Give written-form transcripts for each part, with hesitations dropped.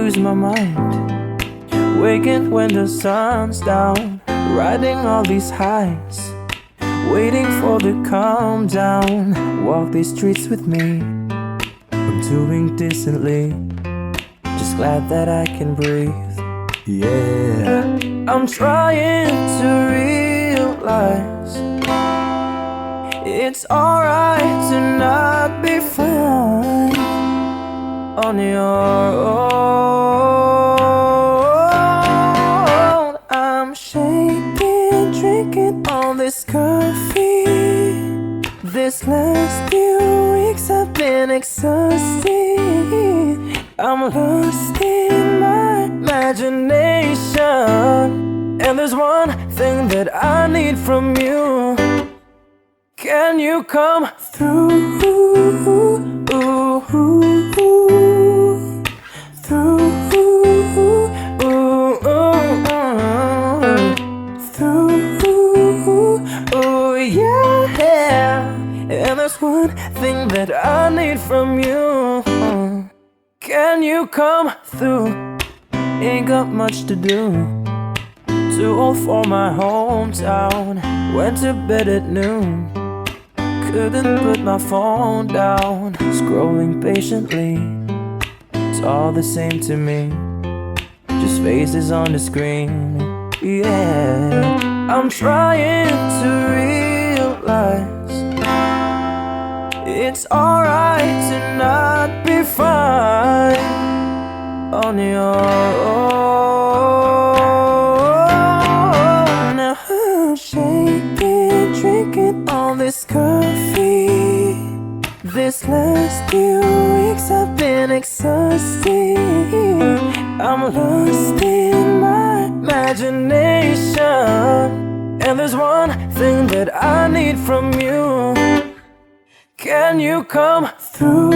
lose my mind, waking when the sun's down, riding all these highs, waiting for the calm down. Walk these streets with me, I'm doing decently, just glad that I can breathe. Yeah, I'm trying to realize it's alright to not be fine on your own. I'm shaking, drinking all this coffee. This last few weeks I've been exhausted. I'm lost in my imagination, and there's one thing that I need from you. Can you come through? Yeah. And there's one thing that I need from you. Can you come through? Ain't got much to do. Too old for my hometown. Went to bed at noon. Couldn't put my phone down. Scrolling patiently, it's all the same to me, just faces on the screen. Yeah, I'm trying to realize it's alright to not be fine on your own. Now I'm shaking, drinking all this coffee. This last few weeks I've been exhausted. I'm lost in my imagination, and there's one thing that I need from you. Can you come through?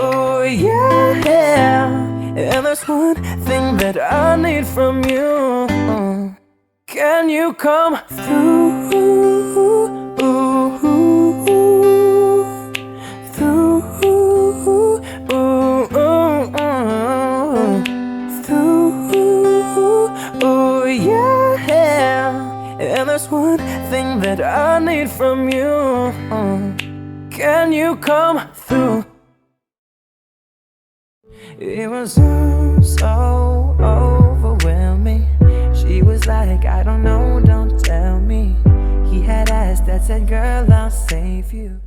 Oh yeah. And there's one thing that I need from you. Can you come through? Oh yeah. And there's one thing that I need from you. Can you come through? It was so overwhelming. She was like, I don't know, don't tell me. He had asked that said, girl, I'll save you.